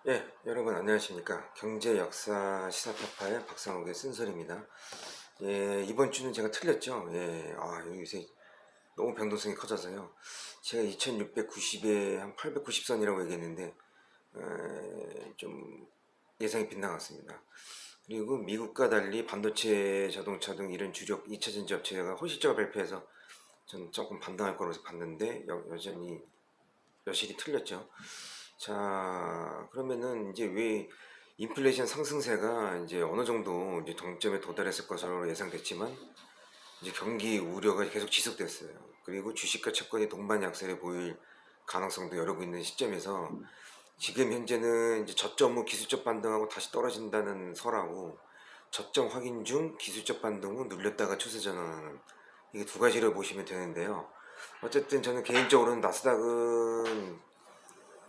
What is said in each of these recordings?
예, 여러분 안녕하십니까. 경제 역사 시사타파의 박상욱의 쓴소리입니다. 예, 이번 주는 제가 틀렸죠. 예, 여기 요새 너무 변동성이 커져서요. 제가 2690에 한 890선이라고 얘기했는데, 좀 예상이 빗나갔습니다. 그리고 미국과 달리 반도체, 자동차 등 이런 주력 2차전지 업체가 호실적으로 발표해서 저는 조금 반등할 거라고 봤는데, 여전히 여실히 틀렸죠. 자, 그러면은 이제 왜 인플레이션 상승세가 이제 어느 정도 이제 정점에 도달했을 것으로 예상됐지만 이제 경기 우려가 계속 지속됐어요. 그리고 주식과 채권이 동반 약세를 보일 가능성도 열리고 있는 시점에서 지금 현재는 이제 저점 후 기술적 반등하고 다시 떨어진다는 설하고 저점 확인 중 기술적 반등 후 눌렸다가 추세 전환하는 이게 두 가지를 보시면 되는데요. 어쨌든 저는 개인적으로는 나스닥은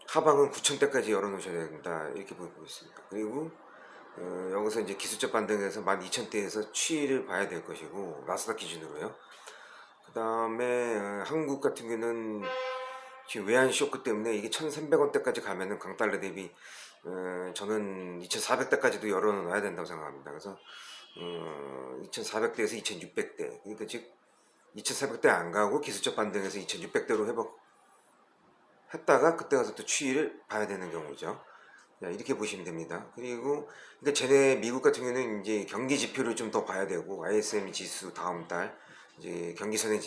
하방은 9,000대까지 열어놓으셔야 된다 이렇게 보고 있습니다. 그리고 여기서 이제 기술적 반등에서 12,000대에서 추이를 봐야 될 것이고 나스닥 기준으로요. 그 다음에 한국 같은 경우는 지금 외환 쇼크 때문에 이게 1,300원대까지 가면은 강달러 대비 저는 2,400대까지도 열어놔야 된다고 생각합니다. 그래서 2,400대에서 2,600대 그러니까 즉 2,400대 안 가고 기술적 반등에서 2,600대로 했다가 그때 가서 또 추이를 봐야 되는 경우죠. 자, 이렇게 보시면 됩니다. 그리고 그러니까 쟤네 미국 같은 경우는 이제 경기 지표를 좀 더 봐야 되고 ISM 지수 다음 달 이제 경기 선행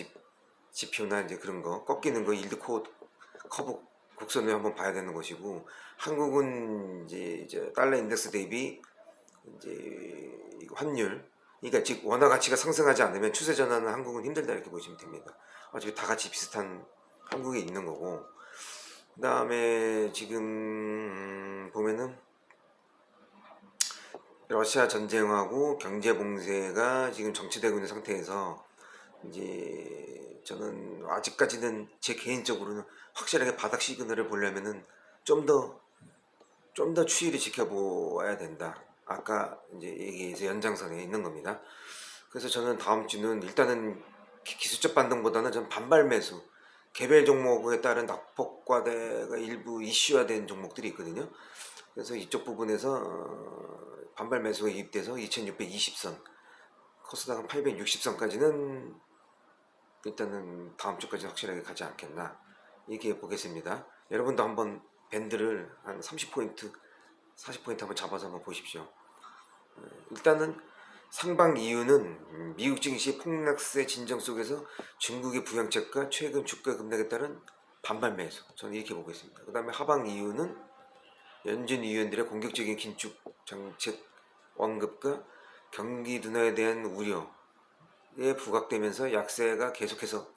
지표나 이제 그런 거 꺾이는 거 일드 커브 곡선을 한번 봐야 되는 것이고 한국은 이제 달러 인덱스 대비 이제 환율 그러니까 즉 원화 가치가 상승하지 않으면 추세 전환은 한국은 힘들다 이렇게 보시면 됩니다. 어차피 다 같이 비슷한 한국에 있는 거고 그 다음에 지금 보면은 러시아 전쟁하고 경제 봉쇄가 지금 정치되고 있는 상태에서 이제 저는 아직까지는 제 개인적으로는 확실하게 바닥 시그널을 보려면은 좀 더 추이를 지켜보아야 된다. 아까 이제 얘기해서 연장선에 있는 겁니다. 그래서 저는 다음 주는 일단은 기술적 반등보다는 전 반발 매수 개별 종목에 따른 낙폭과대가 일부 이슈화된 종목들이 있거든요. 그래서 이쪽 부분에서 반발 매수가 이입돼서 2620선 코스닥은 860선까지는 일단은 다음 주까지 확실하게 가지 않겠나 이렇게 보겠습니다. 여러분도 한번 밴드를 한 30포인트 40포인트 한번 잡아서 한번 보십시오. 일단은 상방 이유는 미국 증시 폭락세 진정 속에서 중국의 부양책과 최근 주가 급락에 따른 반발 매수 저는 이렇게 보고 있습니다. 그 다음에 하방 이유는 연준 위원들의 공격적인 긴축 정책 언급과 경기 둔화에 대한 우려에 부각되면서 약세가 계속해서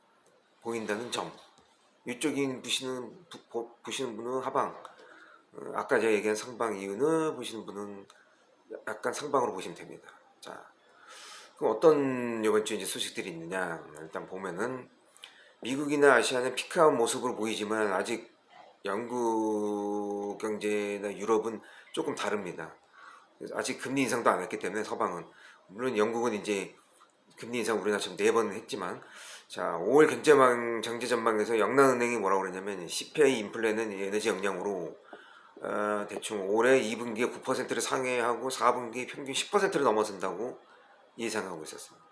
보인다는 점. 이쪽인 보시는 분은 하방, 아까 제가 얘기한 상방 이유는 보시는 분은 약간 상방으로 보시면 됩니다. 자, 그럼 어떤 이번 주 이제 소식들이 있느냐? 일단 보면은 미국이나 아시아는 피크아웃 모습으로 보이지만 아직 영국 경제나 유럽은 조금 다릅니다. 아직 금리 인상도 안 했기 때문에 서방은 물론 영국은 이제 금리 인상 우리나라처럼 4번 했지만 자 5월 경제 전망에서 영란은행이 뭐라고 그러냐면 CPI 인플레는 에너지 영향으로 대충 올해 2분기에 9%를 상회하고 4분기 평균 10%를 넘어선다고 예상하고 있었습니다.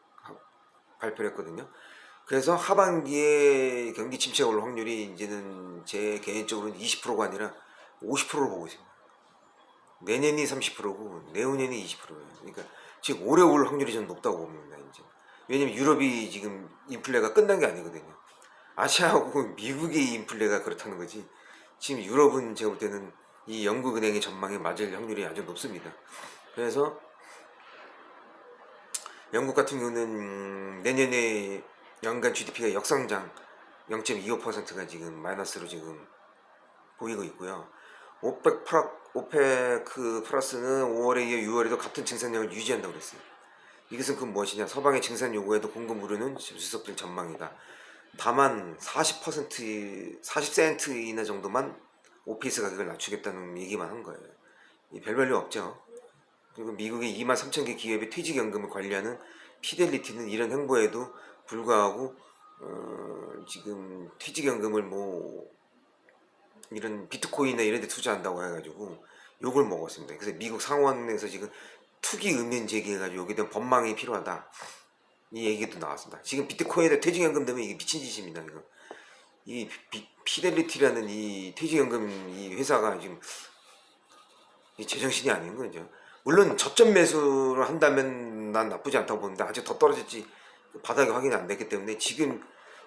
발표를 했거든요. 그래서 하반기에 경기 침체가 올 확률이 이제는 제 개인적으로는 20%가 아니라 50%로 보고 있습니다. 내년이 30%고 내후년이 20%예요. 그러니까 지금 올해 올 확률이 좀 높다고 봅니다. 이제 왜냐면 유럽이 지금 인플레가 끝난 게 아니거든요. 아시아하고 미국의 인플레가 그렇다는 거지. 지금 유럽은 제가 볼 때는 이 영국은행의 전망에 맞을 확률이 아주 높습니다. 그래서 영국 같은 경우는 내년에 연간 GDP가 역성장 0.25%가 지금 마이너스로 지금 보이고 있고요. 오페크 플러스는 5월에 이어 6월에도 같은 증산량을 유지한다고 그랬어요. 이것은 그 무엇이냐? 서방의 증산 요구에도 공급 우려는 지속될 전망이다. 다만 40센트 이나 정도만 오피스 가격을 낮추겠다는 얘기만 한 거예요. 별별 일 없죠. 그리고 미국의 23,000개 기업의 퇴직연금을 관리하는 피델리티는 이런 행보에도 불구하고 지금 퇴직연금을 뭐 이런 비트코인이나 이런 데 투자한다고 해가지고 욕을 먹었습니다. 그래서 미국 상원에서 지금 투기 의문 제기해가지고 여기에 대한 법망이 필요하다. 이 얘기도 나왔습니다. 지금 비트코인에 퇴직연금 되면 이게 미친 짓입니다. 이거. 이 피델리티라는 이 퇴직연금 이 회사가 지금 이 제정신이 아닌 거죠. 물론 저점 매수를 한다면 난 나쁘지 않다고 보는데 아직 더 떨어질지 바닥이 확인이 안 됐기 때문에 지금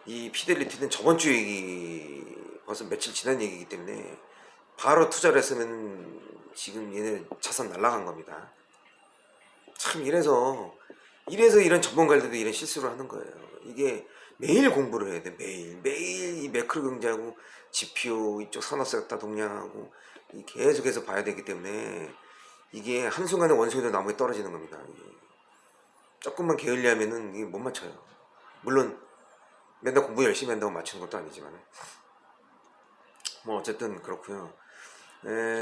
이 피델리티는 저번 주 얘기 벌써 며칠 지난 얘기이기 때문에 바로 투자를 했으면 지금 얘네 자산 날라간 겁니다. 참 이래서 이런 전문가들도 이런 실수를 하는 거예요. 이게 매일 공부를 해야 돼. 매일 이 매크로 경제하고 지표 이쪽 산업섹터 동향하고 계속해서 봐야 되기 때문에 이게 한순간에 원소리도 나무에 떨어지는 겁니다. 조금만 게을리하면은 이게 못 맞춰요. 물론 맨날 공부 열심히 한다고 맞추는 것도 아니지만 뭐 어쨌든 그렇고요.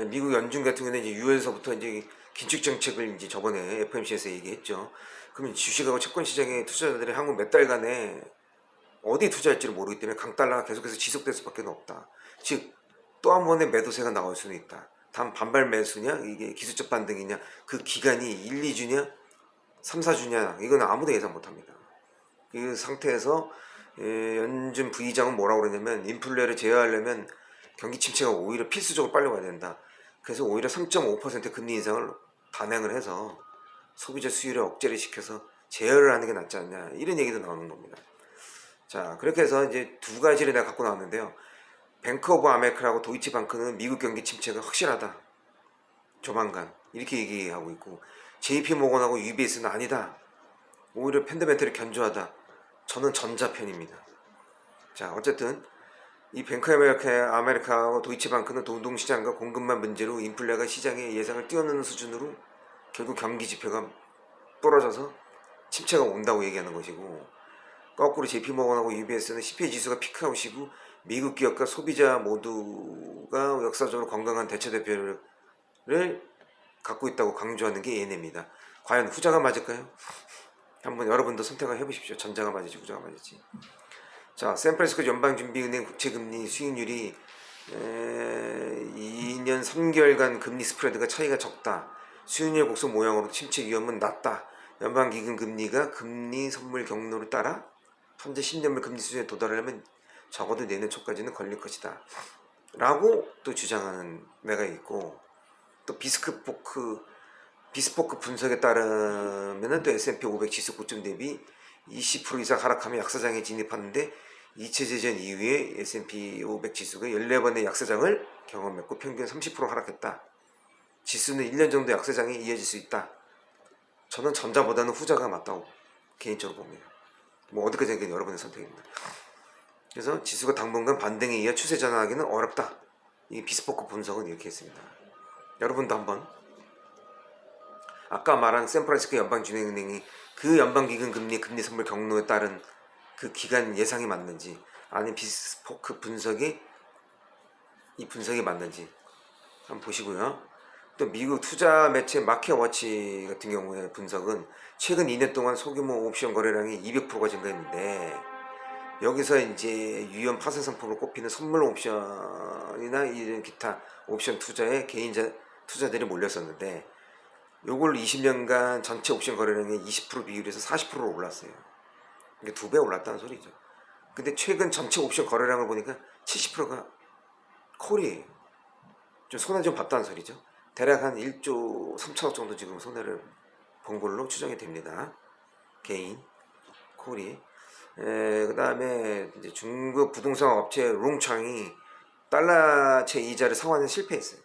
미국 연준 같은 경우는 이제 6월서부터 이제 긴축 정책을 이제 저번에 FOMC에서 얘기했죠. 그러면 주식하고 채권 시장의 투자자들이 한국 몇 달간에 어디 투자할지를 모르기 때문에 강달러가 계속해서 지속될 수밖에 없다. 즉 또 한 번의 매도세가 나올 수는 있다. 단 반발 매수냐 이게 기술적 반등이냐 그 기간이 1, 2주냐 3, 4주냐 이건 아무도 예상 못합니다. 그 상태에서 연준 부의장은 뭐라고 그러냐면 인플레를 제어하려면 경기 침체가 오히려 필수적으로 빨리 와야 된다. 그래서 오히려 3.5% 금리 인상을 단행을 해서 소비자 수요를 억제를 시켜서 제어를 하는 게 낫지 않냐 이런 얘기도 나오는 겁니다. 자 그렇게 해서 이제 두 가지를 내가 갖고 나왔는데요. 뱅크 오브 아메리카라고 도이치방크는 미국 경기 침체가 확실하다. 조만간 이렇게 얘기하고 있고 JP 모건하고 UBS는 아니다. 오히려 팬더멘트를 견조하다. 저는 전자편입니다. 자 어쨌든 이 뱅크 아메리카하고 도이치방크는 노동시장과 공급망 문제로 인플레가 시장의 예상을 뛰어넘는 수준으로 결국 경기 지표가 부러져서 침체가 온다고 얘기하는 것이고 거꾸로 JP모건하고 UBS는 CPI 지수가 피크아웃이고 미국 기업과 소비자 모두가 역사적으로 건강한 대체 대표를 갖고 있다고 강조하는 게 얘네입니다. 과연 후자가 맞을까요? 한번 여러분도 선택을 해보십시오. 전자가 맞을지 후자가 맞을지. 자, 샌프란시스코 연방준비은행 국채금리 수익률이 2년 3개월간 금리 스프레드가 차이가 적다. 수익률 곡소 모양으로 침체 위험은 낮다. 연방기금 금리가 금리 선물 경로를 따라 현재 10년물 금리 수준에 도달하려면 적어도 내년 초까지는 걸릴 것이다. 라고 또 주장하는 매가 있고 또 비스포크 분석에 따르면 또 S&P 500 지수 고점 대비 20% 이상 하락하면 약사장에 진입하는데 2차 대전 이후에 S&P 500 지수가 14번의 약사장을 경험했고 평균 30% 하락했다. 지수는 1년 정도 약사장이 이어질 수 있다. 저는 전자보다는 후자가 맞다고 개인적으로 봅니다. 뭐 어디까지 하긴 여러분의 선택입니다. 그래서 지수가 당분간 반등에 의해 추세 전환하기는 어렵다. 이 비스포크 분석은 이렇게 했습니다. 여러분도 한번 아까 말한 샌프란시스코 연방준비은행이 그 연방기금 금리 선물 경로에 따른 그 기간 예상이 맞는지 아니면 비스포크 분석이 이 분석이 맞는지 한번 보시고요. 또 미국 투자 매체 마켓워치 같은 경우에 분석은 최근 2년 동안 소규모 옵션 거래량이 200%가 증가했는데 여기서 이제 유연 파생 상품으로 꼽히는 선물 옵션이나 이런 기타 옵션 투자에 개인 투자들이 몰렸었는데 요걸 20년간 전체 옵션 거래량의 20% 비율에서 40%로 올랐어요. 이게 2배 올랐다는 소리죠. 근데 최근 전체 옵션 거래량을 보니까 70%가 콜이에요. 좀 손해 좀 봤다는 소리죠. 대략 한 1조 3천억 정도 지금 손해를 본 걸로 추정이 됩니다. 개인 콜이. 그 다음에 이제 중국 부동산 업체 롱창이 달러채 이자를 상환에 실패했어요.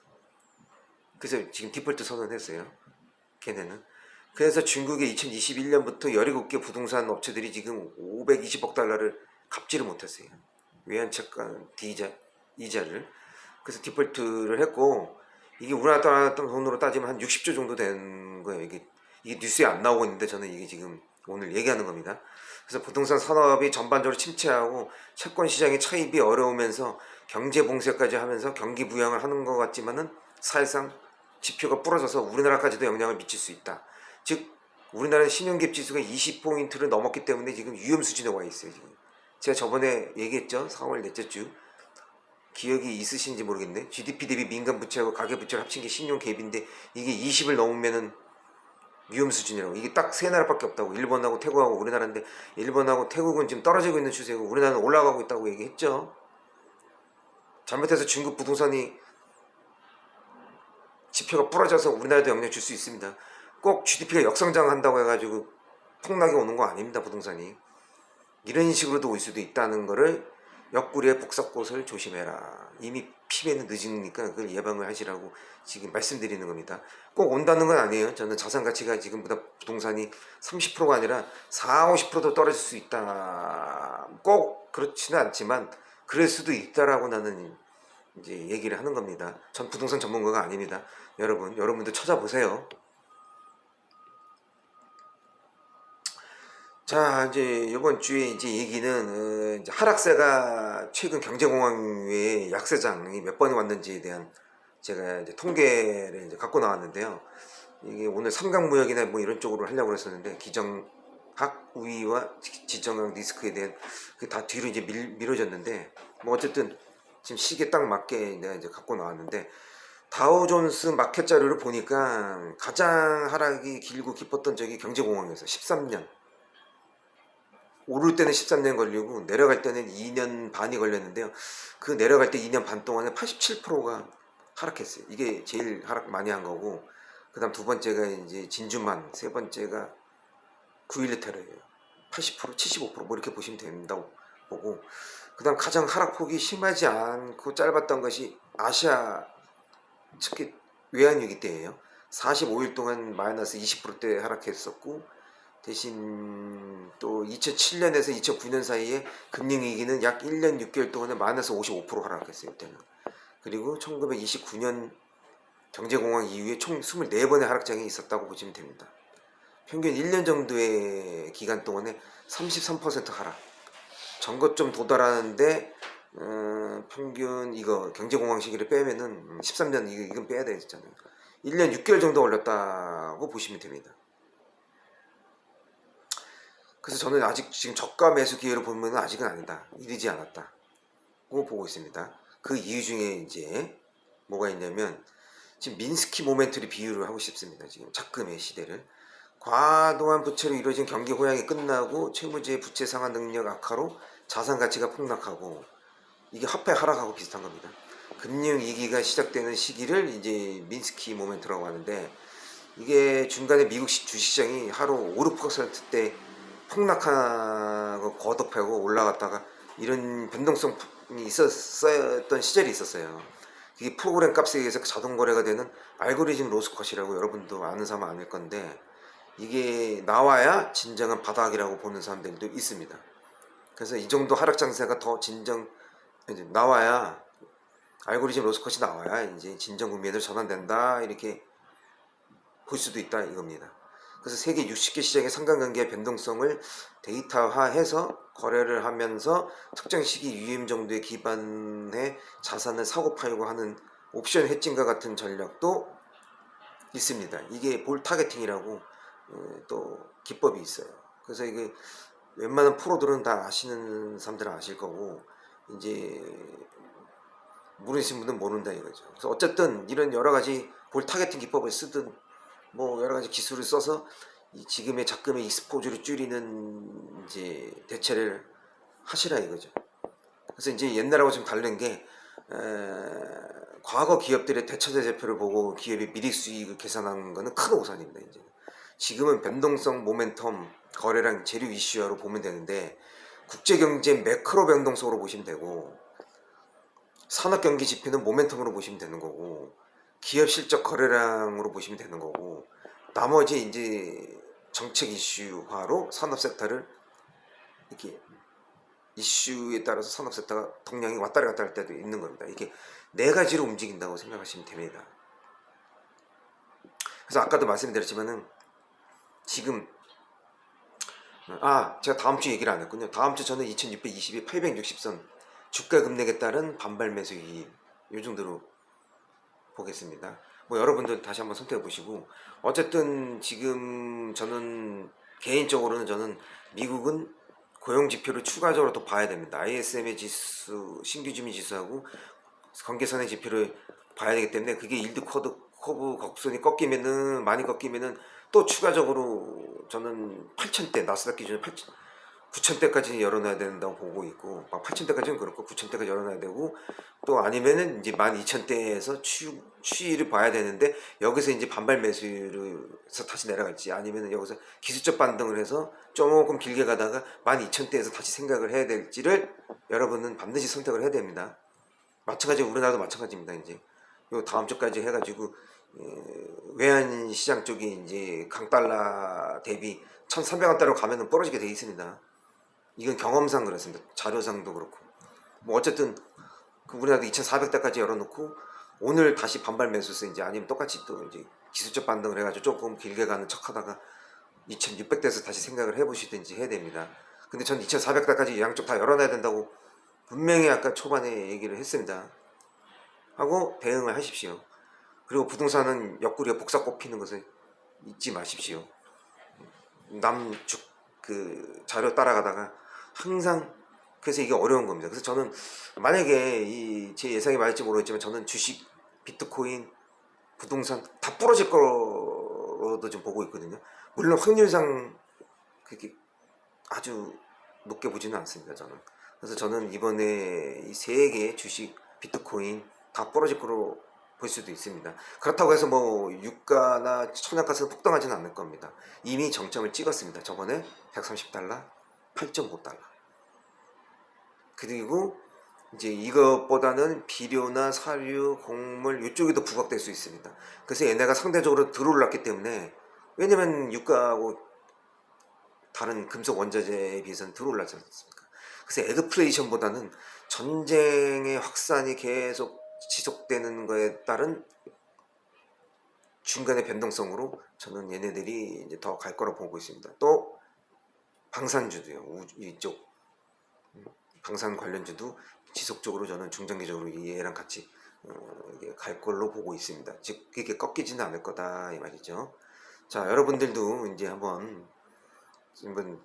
그래서 지금 디폴트 선언했어요. 걔네는. 그래서 중국의 2021년부터 17개 부동산 업체들이 지금 520억 달러를 갚지를 못했어요. 외환채권 이자를. 그래서 디폴트를 했고 이게 우리나라 돈으로 따지면 한 60조 정도 되는 거예요. 이게 뉴스에 안 나오고 있는데 저는 이게 지금 오늘 얘기하는 겁니다. 그래서 부동산 산업이 전반적으로 침체하고 채권 시장의 차입이 어려우면서 경제 봉쇄까지 하면서 경기 부양을 하는 것 같지만은 사실상 지표가 부러져서 우리나라까지도 영향을 미칠 수 있다. 즉 우리나라의 신용기업 지수가 20포인트를 넘었기 때문에 지금 위험 수준에 와 있어요. 지금 제가 저번에 얘기했죠. 4월 넷째 주 기억이 있으신지 모르겠네. GDP 대비 민간 부채하고 가계 부채를 합친 게 신용 갭인데 이게 20을 넘으면은 위험 수준이라고. 이게 딱 세 나라밖에 없다고. 일본하고 태국하고 우리나라인데 일본하고 태국은 지금 떨어지고 있는 추세고 우리나라는 올라가고 있다고 얘기했죠. 잘못해서 중국 부동산이 지표가 부러져서 우리나라도 영향 줄 수 있습니다. 꼭 GDP가 역성장한다고 해가지고 폭락이 오는 거 아닙니다. 부동산이 이런 식으로도 올 수도 있다는 거를 옆구리에 복사꽃을 조심해라. 이미 피면은 늦으니까 그걸 예방을 하시라고 지금 말씀드리는 겁니다. 꼭 온다는 건 아니에요. 저는 자산 가치가 지금보다 부동산이 30%가 아니라 4, 50%도 떨어질 수 있다. 꼭 그렇지는 않지만 그럴 수도 있다라고 나는 이제 얘기를 하는 겁니다. 전 부동산 전문가가 아닙니다. 여러분도 찾아보세요. 자, 이제 이번 주에 이제 얘기는 이제 하락세가 최근 경제공황 외에 약세장이 몇 번이 왔는지에 대한 제가 이제 통계를 이제 갖고 나왔는데요. 이게 오늘 삼각무역이나 뭐 이런 쪽으로 하려고 했었는데 기정학 우위와 지정학 리스크에 대한 그 다 뒤로 이제 미뤄졌는데 뭐 어쨌든 지금 시기에 딱 맞게 내가 이제 갖고 나왔는데 다우존스 마켓 자료를 보니까 가장 하락이 길고 깊었던 적이 경제공황에서 13년. 오를 때는 13년 걸리고 내려갈 때는 2년 반이 걸렸는데요. 그 내려갈 때 2년 반 동안에 87%가 하락했어요. 이게 제일 하락 많이 한 거고, 그 다음 두 번째가 이제 진주만, 세 번째가 9.11 테러예요. 80%, 75%뭐 이렇게 보시면 된다고 보고, 그 다음 가장 하락폭이 심하지 않고 짧았던 것이 아시아, 특히 외환위기 때예요. 45일 동안 마이너스 20%대 하락했었고, 대신 또 2007년에서 2009년 사이에 금융위기는 약 1년 6개월 동안에 마이너스 55% 하락했어요. 이때는. 그리고 1929년 경제공황 이후에 총 24번의 하락장이 있었다고 보시면 됩니다. 평균 1년 정도의 기간 동안에 33% 하락. 전거점 도달하는데 평균 이거 경제공황 시기를 빼면은 13년 이건 빼야 되잖아요. 1년 6개월 정도 걸렸다고 보시면 됩니다. 그래서 저는 아직 지금 저가 매수 기회를 보면 아직은 아니다. 이르지 않았다고 보고 있습니다. 그 이유 중에 이제 뭐가 있냐면 지금 민스키 모멘트를 비유를 하고 싶습니다. 지금 작금의 시대를. 과도한 부채로 이루어진 경기 호양이 끝나고 채무제 부채 상환 능력 악화로 자산 가치가 폭락하고 이게 화폐 하락하고 비슷한 겁니다. 금융 위기가 시작되는 시기를 이제 민스키 모멘트라고 하는데 이게 중간에 미국 주식시장이 하루 5, 6%대 폭락하고 거듭하고 올라갔다가 이런 변동성이 있었던 시절이 있었어요. 이게 프로그램 값에 의해서 자동 거래가 되는 알고리즘 로스컷이라고 여러분도 아는 사람 아닐 건데 이게 나와야 진정한 바닥이라고 보는 사람들도 있습니다. 그래서 이 정도 하락 장세가 더 진정 이제 나와야 알고리즘 로스컷이 나와야 이제 진정 국면으로 전환된다 이렇게 볼 수도 있다 이겁니다. 그래서 세계 60개 시장의 상관관계의 변동성을 데이터화해서 거래를 하면서 특정 시기 유임 정도에 기반해 자산을 사고 팔고 하는 옵션 해칭과 같은 전략도 있습니다. 이게 볼 타겟팅이라고 또 기법이 있어요. 그래서 이게 웬만한 프로들은 다 아시는 사람들은 아실 거고 이제 모르시는 분은 모른다 이거죠. 그래서 어쨌든 이런 여러 가지 볼 타겟팅 기법을 쓰든 뭐 여러 가지 기술을 써서 지금의 작금의 익스포즈를 줄이는 이제 대체를 하시라 이거죠. 그래서 이제 옛날하고 좀 다른 게 과거 기업들의 대차대 대표를 보고 기업의 미리 수익을 계산하는 거는 큰 오산입니다. 이제 지금은 변동성 모멘텀 거래량 재료 이슈화로 보면 되는데 국제경제 매크로 변동성으로 보시면 되고 산업경기 지표는 모멘텀으로 보시면 되는 거고 기업 실적 거래량으로 보시면 되는 거고 나머지 이제 정책 이슈화로 산업 섹터를 이렇게 이슈에 따라서 산업 섹터가 동량이 왔다리 갔다 할 때도 있는 겁니다. 이게 네 가지로 움직인다고 생각하시면 됩니다. 그래서 아까도 말씀드렸지만은 지금 제가 다음 주 얘기를 안 했군요. 다음 주 저는 2620에 860선 주가 급락에 따른 반발 매수 이익 요 정도로 보겠습니다. 뭐 여러분들 다시 한번 선택해 보시고 어쨌든 지금 저는 개인적으로는 저는 미국은 고용 지표를 추가적으로 더 봐야 됩니다. ISM의 지수, 신규 주민 지수하고 경계선의 지표를 봐야 되기 때문에 그게 일드 커브 곡선이 꺾이면은 많이 꺾이면은 또 추가적으로 저는 8,000대 나스닥 기준에 9,000대까지 열어놔야 된다고 보고 있고, 막 8,000대까지는 그렇고 9,000대까지 열어놔야 되고, 또 아니면은 이제 12,000대에서 추이를 봐야 되는데 여기서 이제 반발 매수로서 다시 내려갈지, 아니면은 여기서 기술적 반등을 해서 조금 길게 가다가 12,000대에서 다시 생각을 해야 될지를 여러분은 반드시 선택을 해야 됩니다. 마찬가지로 우리나라도 마찬가지입니다. 이제 요 다음 주까지 해가지고 외환 시장 쪽이 이제 강달러 대비 1,300원대로 가면은 부러지게 돼 있습니다. 이건 경험상 그렇습니다. 자료상도 그렇고. 뭐 어쨌든 그 우리나라도 2,400대까지 열어놓고 오늘 다시 반발 매수세 이제 아니면 똑같이 또 이제 기술적 반등을 해가지고 조금 길게 가는 척하다가 2,600대에서 다시 생각을 해보시든지 해야 됩니다. 근데 전 2,400대까지 양쪽 다 열어놔야 된다고 분명히 아까 초반에 얘기를 했습니다. 하고 대응을 하십시오. 그리고 부동산은 옆구리에 복사 꼽히는 것을 잊지 마십시오. 남죽 그 자료 따라가다가 항상, 그래서 이게 어려운 겁니다. 그래서 저는 만약에 이 제 예상이 맞을지 모르겠지만 저는 주식, 비트코인, 부동산 다 부러질 거로도 좀 보고 있거든요. 물론 확률상 그게 아주 높게 보지는 않습니다. 저는. 그래서 저는 이번에 이 세 개 주식, 비트코인 다 부러질 거로 볼 수도 있습니다. 그렇다고 해서 뭐 유가나 천연가스는 폭등하지는 않을 겁니다. 이미 정점을 찍었습니다. 저번에 130달러, 8.5달러. 그리고 이제 이것보다는 비료나 사료, 곡물 이쪽이 더 부각될 수 있습니다. 그래서 얘네가 상대적으로 덜 올랐기 때문에, 왜냐면 유가하고 다른 금속 원자재에 비해서는 덜 올랐지 않습니까? 그래서 에그플레이션보다는 전쟁의 확산이 계속 지속되는 거에 따른 중간의 변동성으로 저는 얘네들이 이제 더 갈 거라고 보고 있습니다. 또 방산주도요. 이쪽 방산 관련주도 지속적으로 저는 중장기적으로 얘랑 같이 갈 걸로 보고 있습니다. 즉 그게 꺾이지는 않을 거다 이 말이죠. 자, 여러분들도 이제 한번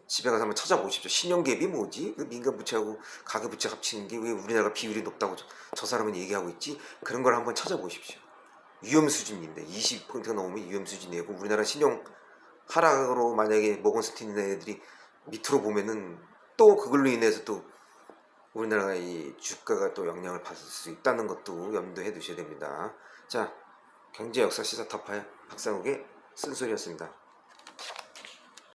집에 가서 한번 찾아보십시오. 신용갭이 뭐지? 그 민간부채하고 가계부채 합치는 게 왜 우리나라가 비율이 높다고 저 사람은 얘기하고 있지? 그런 걸 한번 찾아보십시오. 위험 수준인데 20%가 넘으면 위험 수준이고, 우리나라 신용 하락으로 만약에 모건스탠리 애들이 밑으로 보면은 또 그걸로 인해서 또 우리나라가 이 주가가 또 영향을 받을 수 있다는 것도 염두해 두셔야 됩니다. 자, 경제 역사 시사 타파의 박상욱의 쓴소리였습니다.